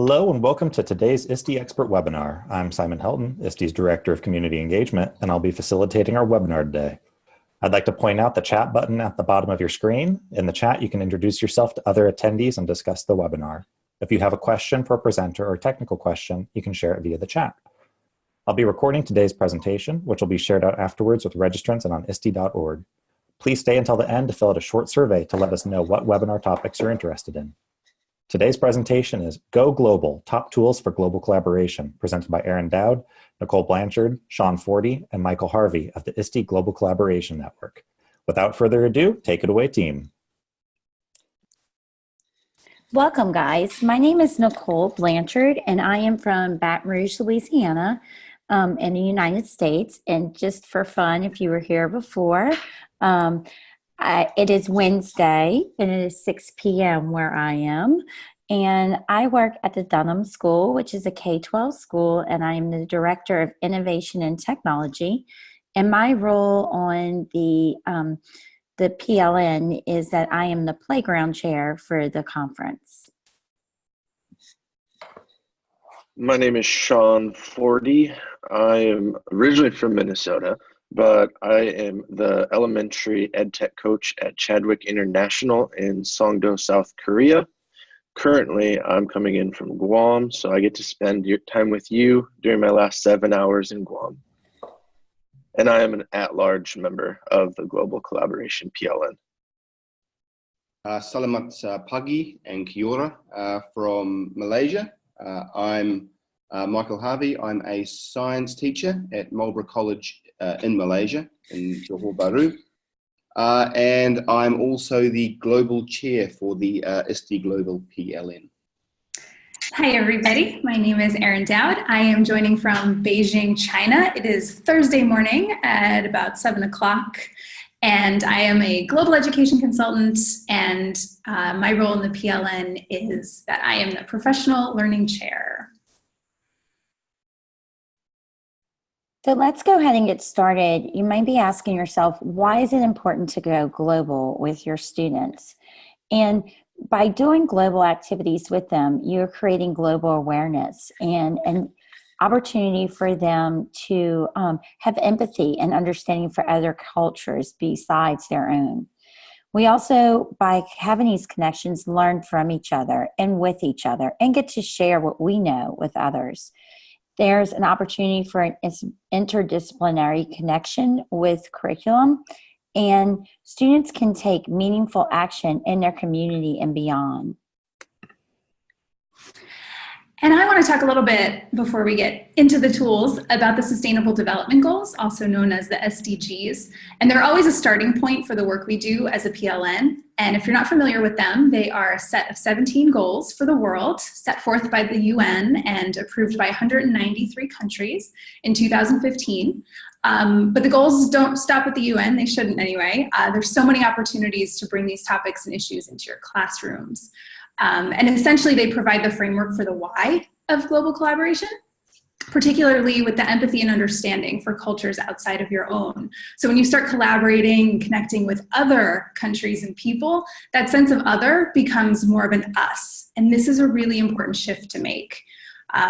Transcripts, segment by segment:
Hello and welcome to today's ISTE Expert webinar. I'm Simon Helton, ISTE's Director of Community Engagement, and I'll be facilitating our webinar today. I'd like to point out the chat button at the bottom of your screen. In the chat, you can introduce yourself to other attendees and discuss the webinar. If you have a question for a presenter or a technical question, you can share it via the chat. I'll be recording today's presentation, which will be shared out afterwards with registrants and on ISTE.org. Please stay until the end to fill out a short survey to let us know what webinar topics you're interested in. Today's presentation is Go Global, Top Tools for Global Collaboration, presented by Aaron Dowd, Nicole Blanchard, Sean Forty, and Michael Harvey of the ISTE Global Collaboration Network. Without further ado, take it away, team. Welcome, guys. My name is Nicole Blanchard, and I am from Baton Rouge, Louisiana, in the United States. And just for fun, if you were here before, it is Wednesday, and it is 6 p.m. where I am. And I work at the Dunham School, which is a K-12 school, and I am the Director of Innovation and Technology. And my role on the PLN is that I am the playground chair for the conference. My name is Sean Forty. I am originally from Minnesota, but I am the elementary ed tech coach at Chadwick International in Songdo, South Korea. Currently, I'm coming in from Guam, so I get to spend your time with you during my last 7 hours in Guam. And I am an at-large member of the Global Collaboration PLN. Salamat pagi and kia ora from Malaysia. I'm Michael Harvey. I'm a science teacher at Marlborough College in Malaysia, in Johor Bahru. And I'm also the global chair for the ISTE Global PLN. Hi, everybody. My name is Erin Dowd. I am joining from Beijing, China. It is Thursday morning at about 7 o'clock, and I am a global education consultant, and my role in the PLN is that I am the professional learning chair. So let's go ahead and get started. You might be asking yourself, why is it important to go global with your students? And by doing global activities with them, you're creating global awareness and an opportunity for them to have empathy and understanding for other cultures besides their own. We also, by having these connections, learn from each other and with each other and get to share what we know with others. There's an opportunity for an interdisciplinary connection with curriculum, and students can take meaningful action in their community and beyond. And I want to talk a little bit, before we get into the tools, about the Sustainable Development Goals, also known as the SDGs. And they're always a starting point for the work we do as a PLN. And if you're not familiar with them, they are a set of 17 goals for the world, set forth by the UN and approved by 193 countries in 2015. But the goals don't stop at the UN, they shouldn't anyway. There's so many opportunities to bring these topics and issues into your classrooms. And essentially they provide the framework for the why of global collaboration, particularly with the empathy and understanding for cultures outside of your own. So when you start collaborating and connecting with other countries and people, that sense of other becomes more of an us. And this is a really important shift to make.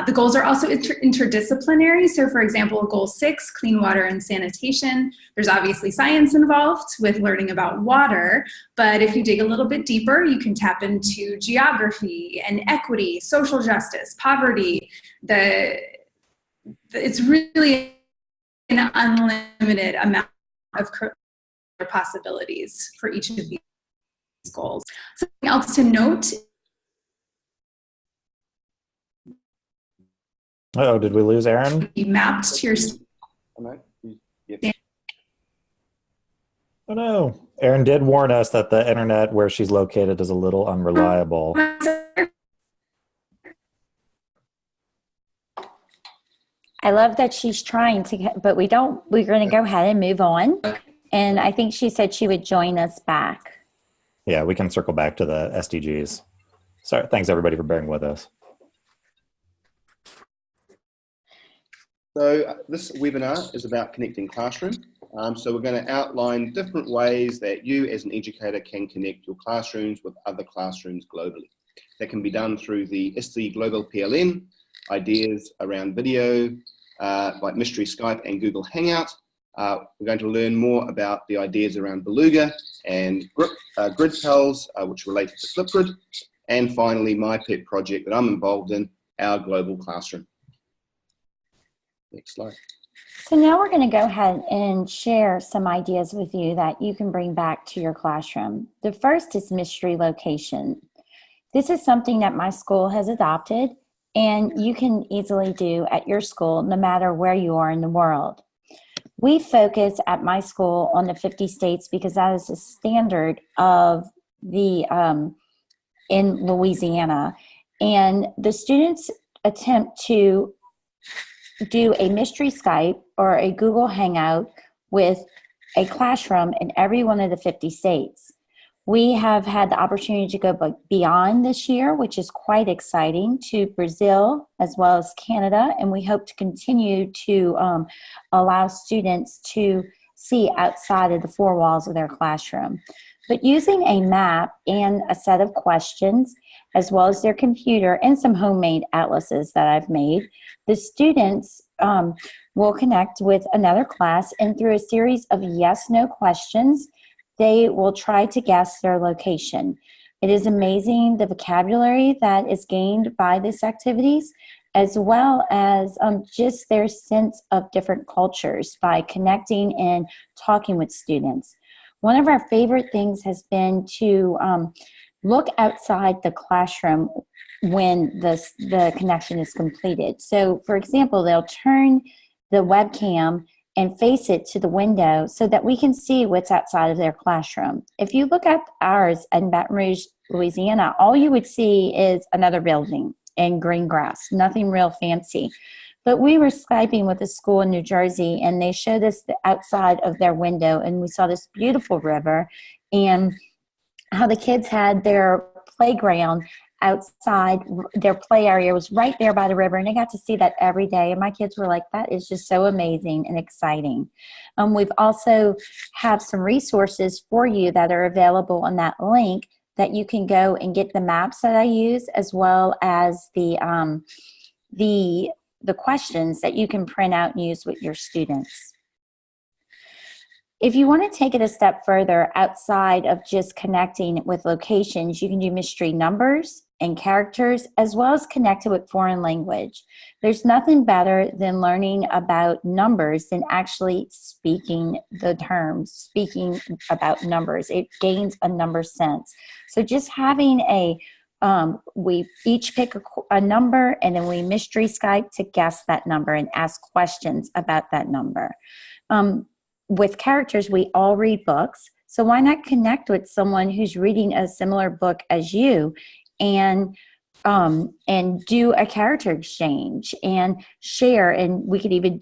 The goals are also interdisciplinary. So for example, goal 6, clean water and sanitation. There's obviously science involved with learning about water, but if you dig a little bit deeper, you can tap into geography and equity, social justice, poverty. It's really an unlimited amount of possibilities for each of these goals. Something else to note. Uh-oh, did we lose Aaron? Be mapped to your. Oh no, Aaron did warn us that the internet where she's located is a little unreliable. I love that she's trying to get, but we're going to go ahead and move on. And I think she said she would join us back. Yeah, we can circle back to the SDGs. Sorry, thanks everybody for bearing with us. So this webinar is about connecting classroom. So we're going to outline different ways that you as an educator can connect your classrooms with other classrooms globally. That can be done through the ISTE Global PLN, ideas around video, like Mystery Skype and Google Hangout. We're going to learn more about the ideas around Beluga and Grid Pals, which related to Flipgrid. And finally, my pet project that I'm involved in, our global classroom. Next slide. So now we're going to go ahead and share some ideas with you that you can bring back to your classroom. The first is mystery location. This is something that my school has adopted, and you can easily do at your school no matter where you are in the world. We focus at my school on the 50 states because that is the standard of the in Louisiana, and the students attempt to do a mystery Skype or a Google Hangout with a classroom in every one of the 50 states. We have had the opportunity to go beyond this year, which is quite exciting, to Brazil as well as Canada, and we hope to continue to allow students to see outside of the four walls of their classroom. But using a map and a set of questions, as well as their computer and some homemade atlases that I've made, the students will connect with another class, and through a series of yes/no questions, they will try to guess their location. It is amazing the vocabulary that is gained by these activities, as well as just their sense of different cultures by connecting and talking with students. One of our favorite things has been to look outside the classroom when the connection is completed. So, for example, they'll turn the webcam and face it to the window so that we can see what's outside of their classroom. If you look at ours in Baton Rouge, Louisiana, all you would see is another building and green grass, nothing real fancy. But we were Skyping with a school in New Jersey, and they showed us the outside of their window, and we saw this beautiful river and how the kids had their playground outside. Their play area was right there by the river, and they got to see that every day. And my kids were like, that is just so amazing and exciting. We've also have some resources for you that are available on that link that you can go and get the maps that I use, as well as the questions that you can print out and use with your students. If you want to take it a step further outside of just connecting with locations, you can do mystery numbers and characters, as well as connect it with foreign language. There's nothing better than learning about numbers than actually speaking the terms, speaking about numbers. It gains a number sense. So just having we each pick a number, and then we mystery Skype to guess that number and ask questions about that number. With characters, we all read books, so why not connect with someone who's reading a similar book as you and do a character exchange and share, and we could even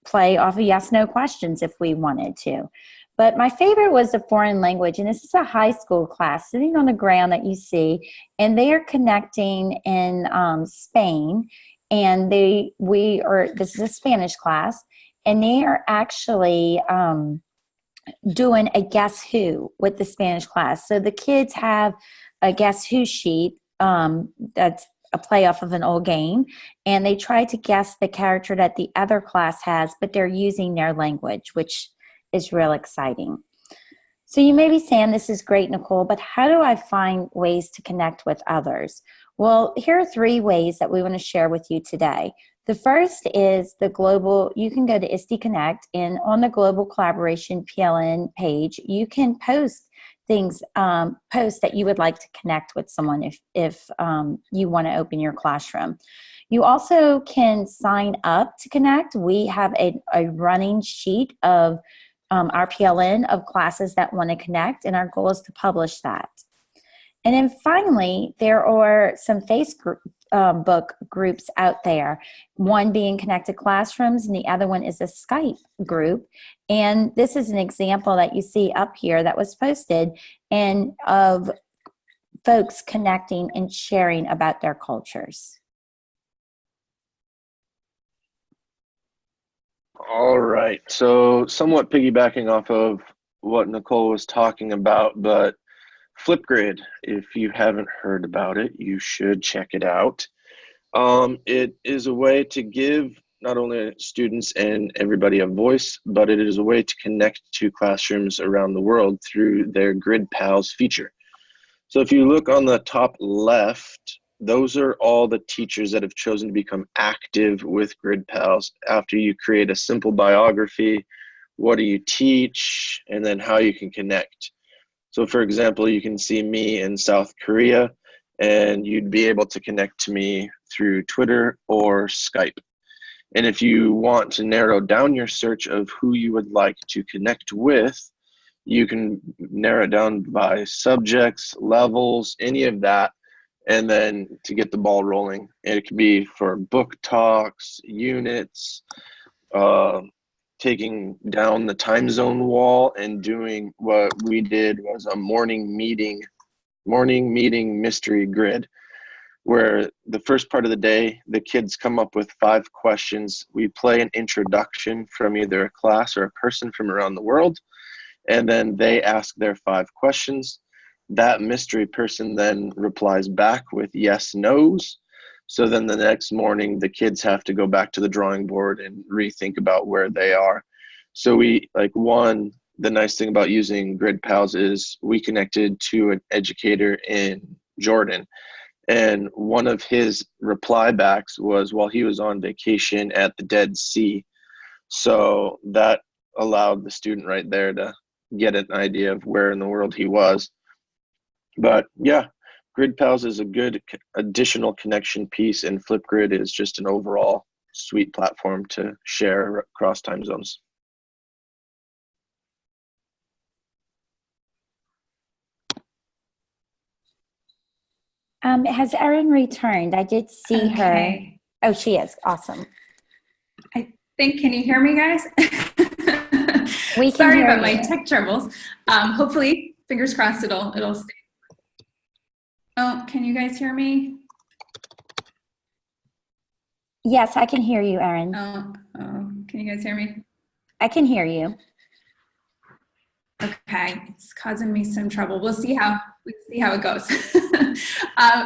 play off of yes/no questions if we wanted to. But my favorite was the foreign language, and this is a high school class sitting on the ground that you see, and they are connecting in Spain, and this is a Spanish class, and they are actually doing a guess who with the Spanish class. So the kids have a guess who sheet that's a play off of an old game, and they try to guess the character that the other class has, but they're using their language, which is real exciting. So you may be saying, this is great, Nicole, but how do I find ways to connect with others? Well, here are 3 ways that we want to share with you today. The first is the global. You can go to ISTE Connect, and on the Global Collaboration PLN page, you can post things, post that you would like to connect with someone if you want to open your classroom. You also can sign up to connect. We have a running sheet of our PLN of classes that want to connect, and our goal is to publish that. And then finally, there are some Facebook groups out there, one being Connected Classrooms, and the other one is a Skype group. And this is an example that you see up here that was posted, and of folks connecting and sharing about their cultures. All right, so somewhat piggybacking off of what Nicole was talking about, but Flipgrid, if you haven't heard about it, you should check it out. It is a way to give not only students and everybody a voice, but it is a way to connect to classrooms around the world through their Grid Pals feature. So if you look on the top left, those are all the teachers that have chosen to become active with Grid Pals after you create a simple biography, what do you teach, and then how you can connect. So for example, you can see me in South Korea, and you'd be able to connect to me through Twitter or Skype. And if you want to narrow down your search of who you would like to connect with, you can narrow it down by subjects, levels, any of that, and then to get the ball rolling. And it could be for book talks, units, taking down the time zone wall and doing what we did was a morning meeting mystery grid, where the first part of the day, the kids come up with 5 questions. We play an introduction from either a class or a person from around the world, and then they ask their 5 questions. That mystery person then replies back with yes, no's. So then the next morning, the kids have to go back to the drawing board and rethink about where they are. So the nice thing about using Grid Pals is we connected to an educator in Jordan. And one of his reply backs was while he was on vacation at the Dead Sea. So that allowed the student right there to get an idea of where in the world he was. But yeah, Grid Pals is a good additional connection piece, and Flipgrid is just an overall sweet platform to share across time zones. Has Erin returned? I did see her. Oh, she is. Awesome. I think, can you hear me, guys? We can Sorry hear about you. my tech troubles. Hopefully, fingers crossed, it'll stay. Oh, can you guys hear me? Yes, I can hear you, Erin. Oh, can you guys hear me? I can hear you. Okay, it's causing me some trouble. We'll see how it goes.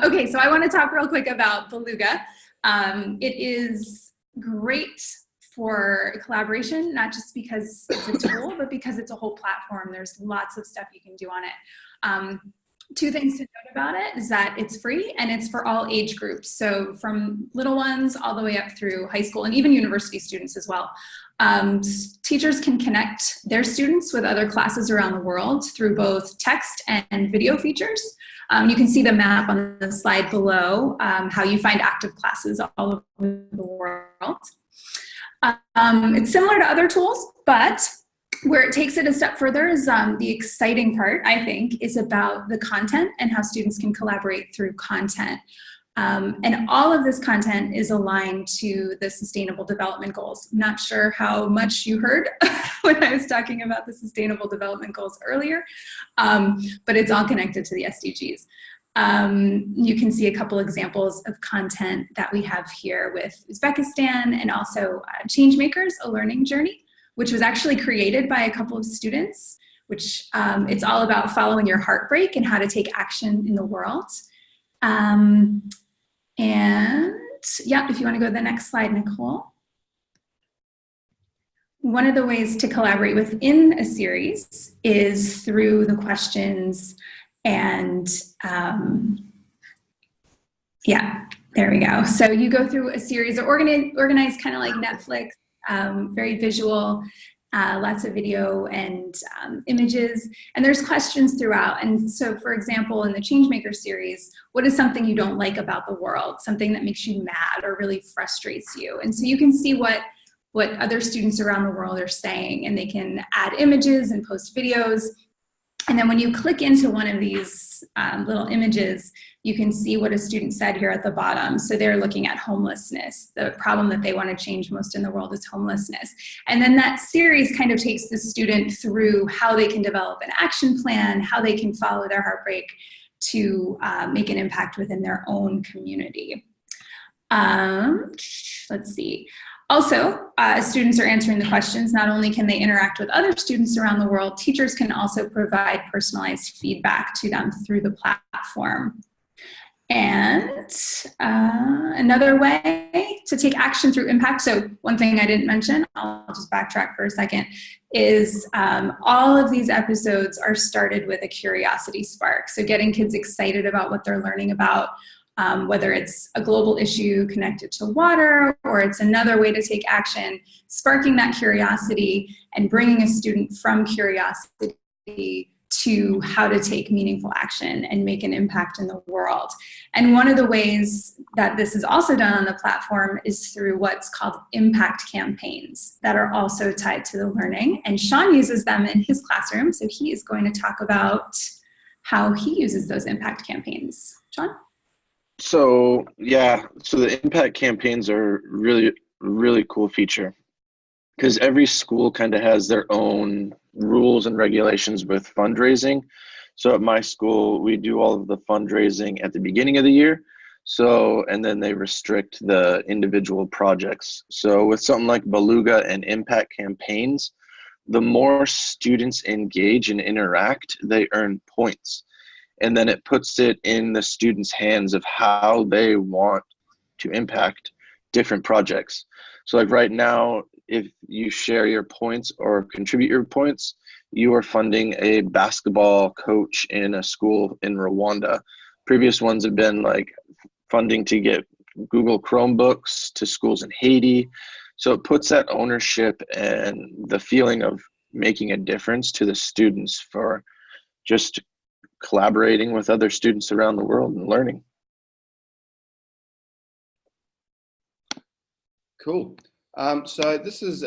Okay, so I want to talk real quick about Beluga. It is great for collaboration, not just because it's a tool, but because it's a whole platform. There's lots of stuff you can do on it. 2 things to note about it is that it's free and it's for all age groups. So from little ones all the way up through high school and even university students as well. Teachers can connect their students with other classes around the world through both text and video features. You can see the map on the slide below, how you find active classes all over the world. It's similar to other tools, but where it takes it a step further is the exciting part, I think, is about the content and how students can collaborate through content. And all of this content is aligned to the Sustainable Development Goals. I'm not sure how much you heard when I was talking about the Sustainable Development Goals earlier, but it's all connected to the SDGs. You can see a couple examples of content that we have here with Uzbekistan and also Changemakers, a learning journey, which was actually created by a couple of students, which it's all about following your heartbreak and how to take action in the world. And yeah, if you want to go to the next slide, Nicole. One of the ways to collaborate within a series is through the questions and yeah, there we go. So you go through a series, they're organized kind of like Netflix, very visual, lots of video and images, and there's questions throughout. And so, for example, in the Changemaker series, what is something you don't like about the world? Something that makes you mad or really frustrates you? And so you can see what other students around the world are saying, and they can add images and post videos. And then when you click into one of these little images, you can see what a student said here at the bottom. So they're looking at homelessness. The problem that they want to change most in the world is homelessness. And then that series kind of takes the student through how they can develop an action plan, how they can follow their heartbreak to make an impact within their own community. Let's see. Also, as students are answering the questions, not only can they interact with other students around the world, teachers can also provide personalized feedback to them through the platform. And another way to take action through impact, so one thing I didn't mention, I'll just backtrack for a second, is all of these episodes are started with a curiosity spark. So getting kids excited about what they're learning about, whether it's a global issue connected to water or it's another way to take action, sparking that curiosity and bringing a student from curiosity to how to take meaningful action and make an impact in the world. And one of the ways that this is also done on the platform is through what's called impact campaigns that are also tied to the learning. And Sean uses them in his classroom, so he is going to talk about how he uses those impact campaigns. Sean? So yeah, so the impact campaigns are really cool feature, because every school kind of has their own rules and regulations with fundraising. So at my school, we do all of the fundraising at the beginning of the year. So, and then they restrict the individual projects. So with something like Beluga and impact campaigns, the more students engage and interact, they earn points. And then it puts it in the students' hands of how they want to impact different projects. So like right now, if you share your points or contribute your points, you are funding a basketball coach in a school in Rwanda. Previous ones have been like funding to get Google Chromebooks to schools in Haiti. So it puts that ownership and the feeling of making a difference to the students for just collaborating with other students around the world and learning. Cool. So this is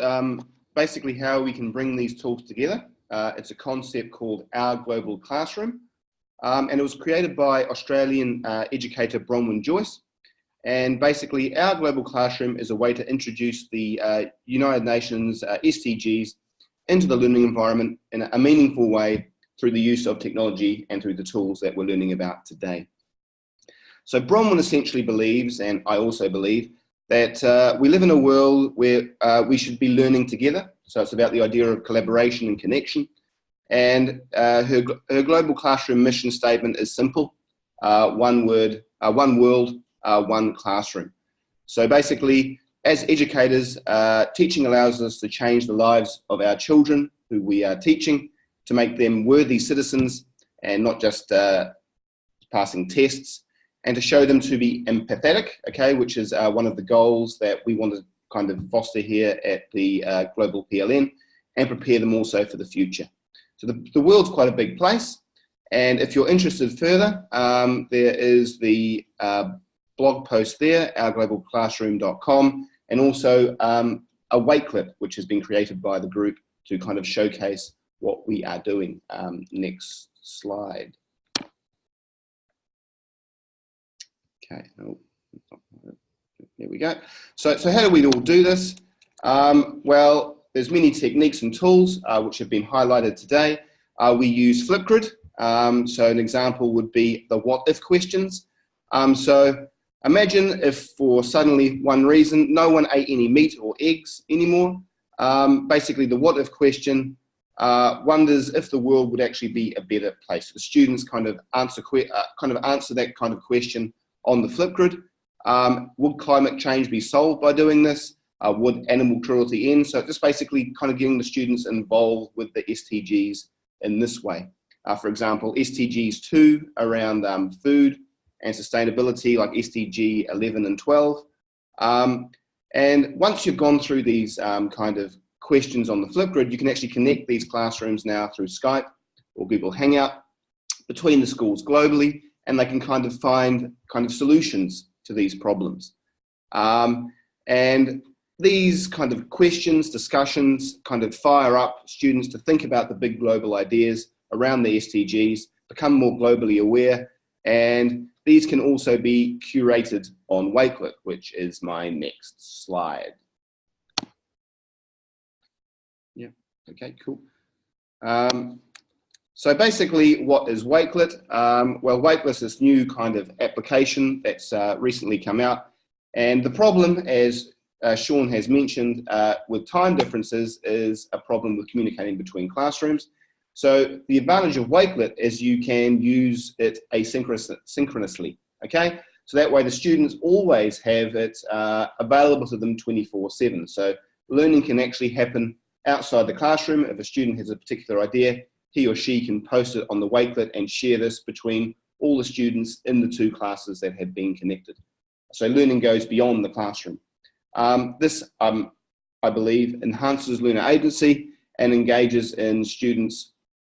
basically how we can bring these tools together. It's a concept called Our Global Classroom, and it was created by Australian educator Bronwyn Joyce. And basically, Our Global Classroom is a way to introduce the United Nations SDGs into the learning environment in a meaningful way through the use of technology and through the tools that we're learning about today. So Bronwyn essentially believes, and I also believe, that we live in a world where we should be learning together. So it's about the idea of collaboration and connection. And her global classroom mission statement is simple: one world, one classroom. So basically, as educators, teaching allows us to change the lives of our children who we are teaching, to make them worthy citizens and not just passing tests, and to show them to be empathetic, okay, which is one of the goals that we want to kind of foster here at the Global PLN, and prepare them also for the future. So the world's quite a big place, and if you're interested further, there is the blog post there, ourglobalclassroom.com, and also a weight clip which has been created by the group to kind of showcase what we are doing. Next slide. Okay, oh, there we go. So how do we all do this? Well, there's many techniques and tools which have been highlighted today. We use Flipgrid. So an example would be the what if questions. So imagine if for suddenly one reason no one ate any meat or eggs anymore. Basically the what if question wonders if the world would actually be a better place. The students kind of answer that kind of question on the Flipgrid. Would climate change be solved by doing this? Would animal cruelty end? So just basically kind of getting the students involved with the SDGs in this way. For example, SDGs 2 around food and sustainability, like SDG 11 and 12. And once you've gone through these kind of questions on the Flipgrid, you can actually connect these classrooms now through Skype or Google Hangout between the schools globally, and they can kind of find kind of solutions to these problems. And these kind of questions, discussions, kind of fire up students to think about the big global ideas around the SDGs, become more globally aware, and these can also be curated on Wavelet, which is my next slide. Yeah, okay, cool. So basically, what is Wavelet? Well, Wavelet is this new kind of application that's recently come out. And the problem, as Sean has mentioned with time differences is a problem with communicating between classrooms. So the advantage of Wavelet is you can use it asynchronously, okay? So that way the students always have it available to them 24/7. So learning can actually happen outside the classroom. If a student has a particular idea, he or she can post it on the Wavelet and share this between all the students in the two classes that have been connected. So learning goes beyond the classroom. This, I believe, enhances learner agency and engages in students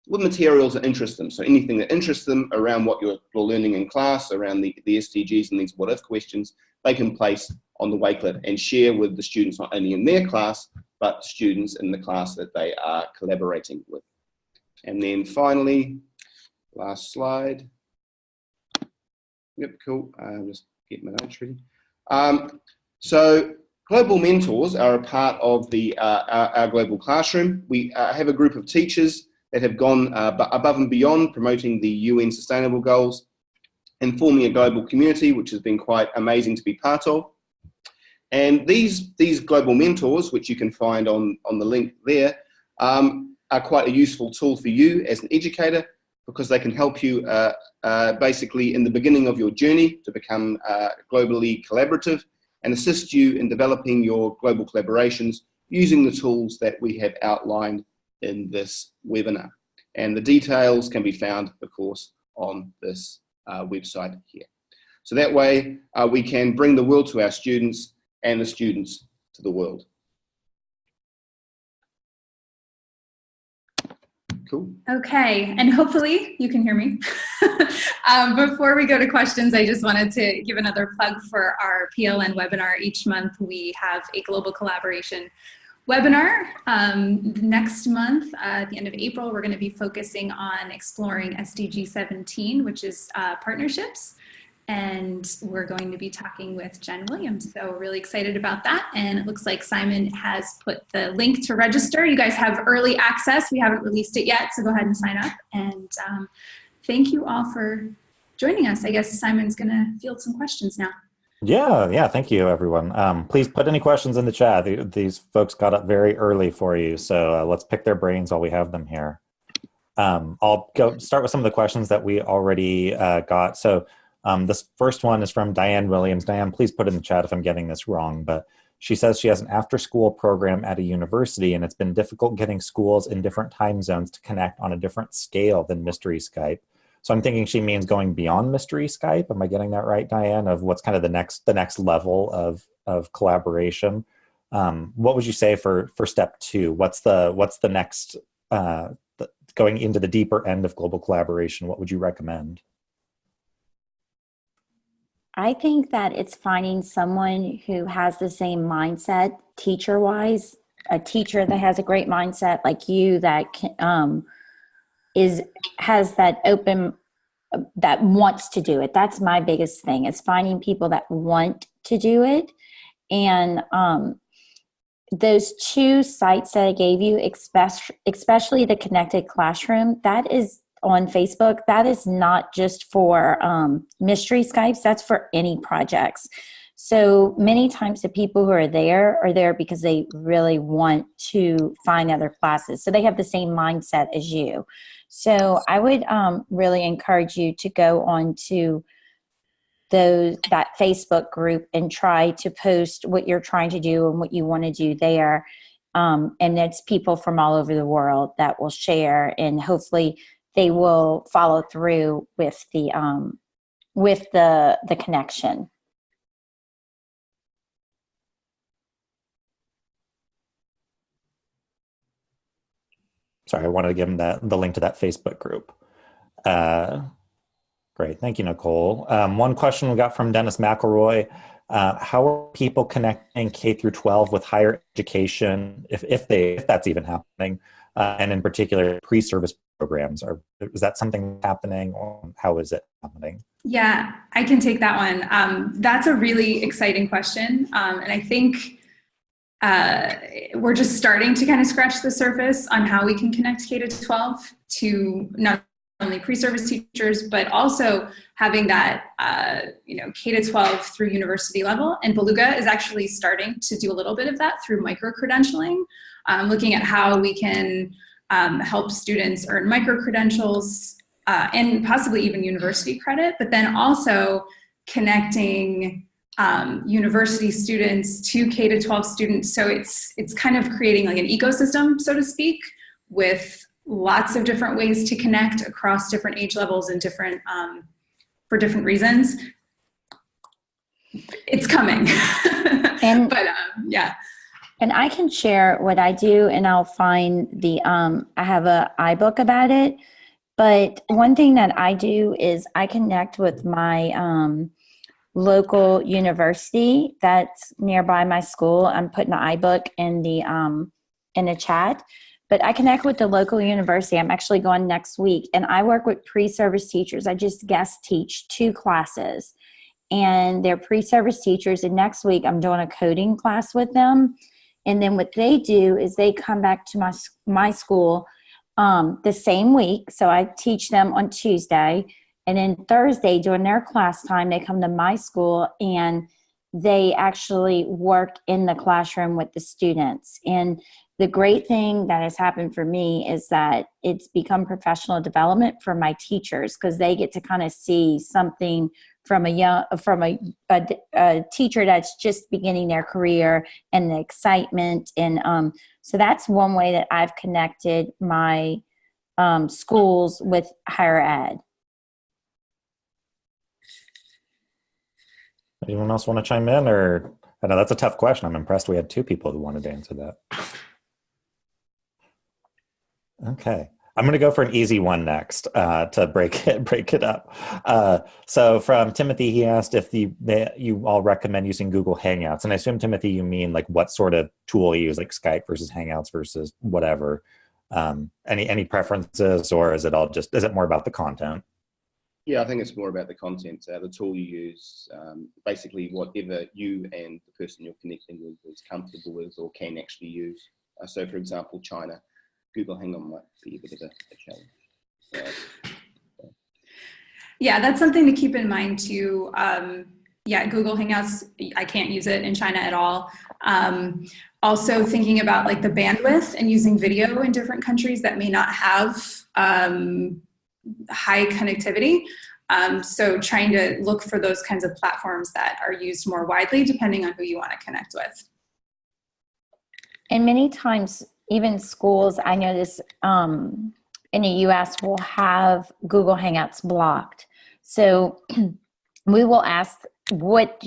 with materials that interest them. So anything that interests them around what you're learning in class, around the SDGs and these what-if questions, they can place on the Wavelet and share with the students not only in their class, but students in the class that they are collaborating with. And then finally, last slide. Yep, cool. Just get my notes ready. So global mentors are a part of our global classroom. We have a group of teachers that have gone above and beyond promoting the UN Sustainable Goals and forming a global community, which has been quite amazing to be part of. And these global mentors, which you can find on the link there, are quite a useful tool for you as an educator, because they can help you basically in the beginning of your journey to become globally collaborative and assist you in developing your global collaborations using the tools that we have outlined in this webinar. And the details can be found, of course, on this website here. So that way we can bring the world to our students and the students to the world. Cool. Okay, and hopefully you can hear me. Before we go to questions, I just wanted to give another plug for our PLN webinar. Each month we have a global collaboration webinar. Next month, at the end of April, we're going to be focusing on exploring SDG 17, which is partnerships. And we're going to be talking with Jen Williams. So really excited about that. And it looks like Simon has put the link to register. You guys have early access. We haven't released it yet, so go ahead and sign up. And thank you all for joining us. I guess Simon's going to field some questions now. Yeah, thank you, everyone. Please put any questions in the chat. These folks got up very early for you, so let's pick their brains while we have them here. I'll go start with some of the questions that we already got. So this first one is from Diane Williams. Diane, please put in the chat if I'm getting this wrong, but she says she has an after-school program at a university, and it's been difficult getting schools in different time zones to connect on a different scale than Mystery Skype. So I'm thinking she means going beyond Mystery Skype. Am I getting that right, Diane, of what's kind of the next level of collaboration? What would you say for step 2? What's the next, going into the deeper end of global collaboration? What would you recommend? I think that it's finding someone who has the same mindset, teacher-wise, a teacher that has a great mindset like you, that can, has that open, that wants to do it. That's my biggest thing, is finding people that want to do it. And those 2 sites that I gave you, especially the Connected Classroom, that is on Facebook, that is not just for Mystery Skypes, that's for any projects. So many times the people who are there because they really want to find other classes. So they have the same mindset as you. So I would really encourage you to go on to that Facebook group and try to post what you're trying to do and what you want to do there. And it's people from all over the world that will share, and hopefully they will follow through with the connection. Sorry, I wanted to give them the link to that Facebook group. Great, thank you, Nicole. One question we got from Dennis McElroy. How are people connecting K through 12 with higher education, if that's even happening, and in particular pre-service programs? Is that something happening, or how is it happening? Yeah, I can take that one. That's a really exciting question. And I think we're just starting to kind of scratch the surface on how we can connect K to 12 to not only pre-service teachers, but also having that, K-12 through university level. And Beluga is actually starting to do a little bit of that through micro-credentialing, looking at how we can help students earn micro-credentials and possibly even university credit, but then also connecting university students to K-12 students. So it's kind of creating like an ecosystem, so to speak, with lots of different ways to connect across different age levels and different for different reasons. It's coming. And but yeah. And I can share what I do, and I'll find the I have a iBook about it. But one thing that I do is I connect with my local university that's nearby my school. I'm putting the iBook in the chat. But I connect with the local university. I'm actually going next week, and I work with pre-service teachers. I just guest teach 2 classes, and they're pre-service teachers. And next week, I'm doing a coding class with them. And then what they do is they come back to my school the same week. So I teach them on Tuesday, and then Thursday during their class time, they come to my school and they actually work in the classroom with the students. And the great thing that has happened for me is that it's become professional development for my teachers, because they get to kind of see something from a teacher that's just beginning their career, and the excitement. And so that's one way that I've connected my schools with higher ed. Anyone else want to chime in? Or I know that's a tough question. I'm impressed we had 2 people who wanted to answer that. Okay, I'm going to go for an easy one next to break it up. So from Timothy, he asked if you all recommend using Google Hangouts, and I assume, Timothy, you mean like what sort of tool you use, like Skype versus Hangouts versus whatever. Any preferences, or is it more about the content? Yeah, I think it's more about the content. The tool you use, basically whatever you and the person you're connecting with is comfortable with or can actually use. So for example, China, Google Hangout might be a bit of a challenge. Yeah, that's something to keep in mind too. Google Hangouts, I can't use it in China at all. Also thinking about like the bandwidth and using video in different countries that may not have high connectivity. So trying to look for those kinds of platforms that are used more widely depending on who you want to connect with. And many times, even schools, I notice in the US will have Google Hangouts blocked. So we will ask what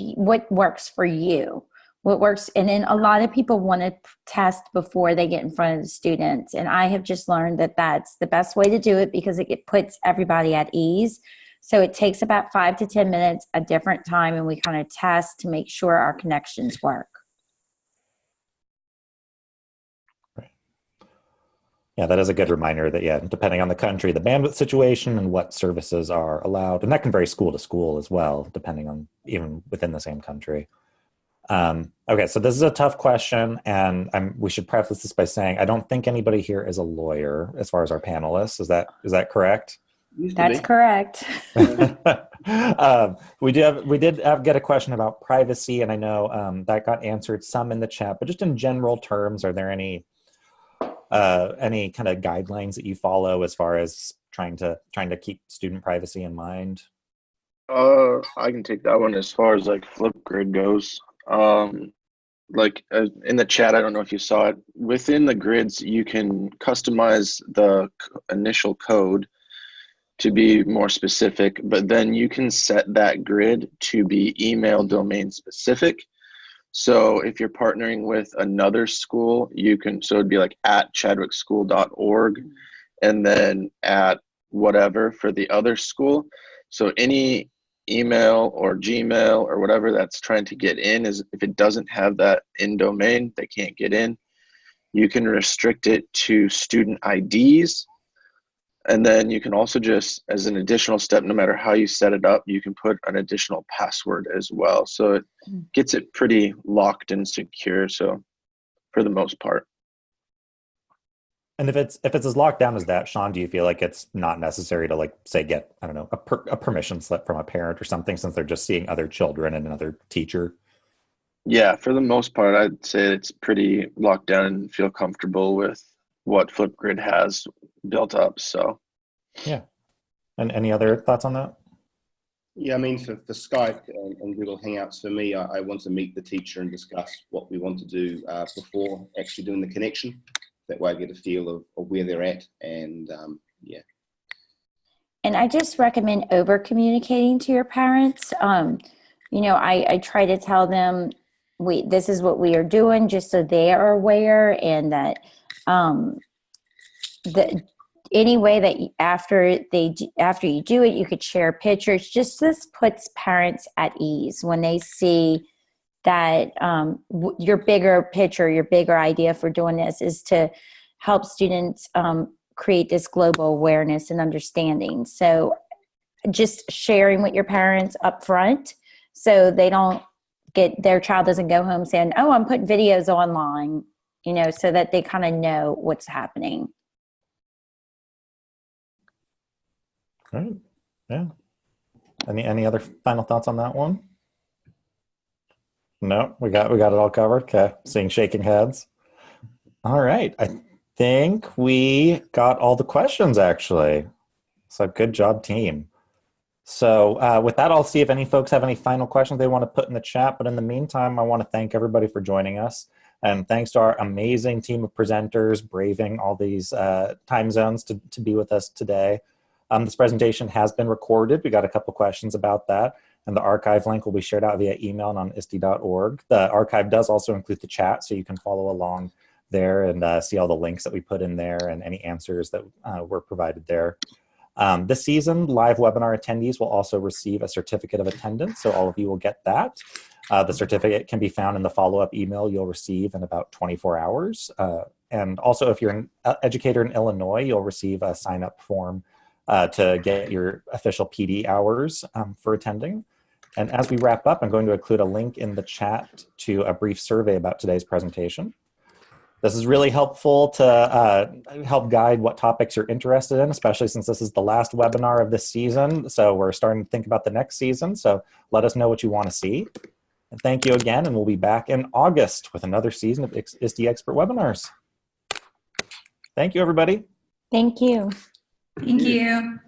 works for you, what works. And then a lot of people want to test before they get in front of the students. And I have just learned that that's the best way to do it, because it puts everybody at ease. So it takes about 5 to 10 minutes a different time, and we kind of test to make sure our connections work. Yeah, that is a good reminder that, depending on the country, the bandwidth situation and what services are allowed, and that can vary school to school as well, depending on even within the same country. Okay, so this is a tough question, and we should preface this by saying I don't think anybody here is a lawyer as far as our panelists. Is that correct? That's correct. We did get a question about privacy, and I know that got answered some in the chat, but just in general terms, are there any kind of guidelines that you follow as far as trying to keep student privacy in mind? I can take that one. As far as like Flipgrid goes, in the chat, I don't know if you saw it, within the grids you can customize the initial code to be more specific, but then you can set that grid to be email domain specific. So if you're partnering with another school, you can, so it'd be like at chadwickschool.org and then at whatever for the other school. So any email or Gmail or whatever that's trying to get in, is if it doesn't have that in domain, they can't get in. You can restrict it to student IDs. And then you can also just, as an additional step, no matter how you set it up, you can put an additional password as well. So it gets it pretty locked and secure, so for the most part. And if it's as locked down as that, Sean, do you feel like it's not necessary to, like, say, get, I don't know, a permission slip from a parent or something, since they're just seeing other children and another teacher? Yeah, for the most part, I'd say it's pretty locked down and feel comfortable with what Flipgrid has built up. So Yeah. And any other thoughts on that? Yeah, I mean, for Skype and Google Hangouts, for me, I want to meet the teacher and discuss what we want to do before actually doing the connection. That way I get a feel of where they're at, and yeah. And I just recommend over communicating to your parents. You know, I try to tell them this is what we are doing, just so they are aware, and that any way that after you do it, you could share pictures. Just this puts parents at ease when they see that your bigger picture, your bigger idea for doing this is to help students create this global awareness and understanding. So just sharing with your parents up front, so they don't their child doesn't go home saying, oh, I'm putting videos online, you know, so that they kind of know what's happening. Right. Yeah. Any other final thoughts on that one? No, we got it all covered. Okay. Seeing shaking heads. All right. I think we got all the questions, actually. So good job, team. So with that, I'll see if any folks have any final questions they want to put in the chat. But in the meantime, I want to thank everybody for joining us. And thanks to our amazing team of presenters braving all these time zones to be with us today. This presentation has been recorded. We got a couple questions about that. And the archive link will be shared out via email and on ISTE.org. The archive does also include the chat, so you can follow along there and see all the links that we put in there and any answers that were provided there. This season, live webinar attendees will also receive a certificate of attendance, so all of you will get that. The certificate can be found in the follow-up email you'll receive in about 24 hours. And also, if you're an educator in Illinois, you'll receive a sign-up form to get your official PD hours for attending. And as we wrap up, I'm going to include a link in the chat to a brief survey about today's presentation. This is really helpful to help guide what topics you're interested in, especially since this is the last webinar of this season. So we're starting to think about the next season. So let us know what you want to see. And thank you again, and we'll be back in August with another season of ISTE Expert Webinars. Thank you, everybody. Thank you. Thank you.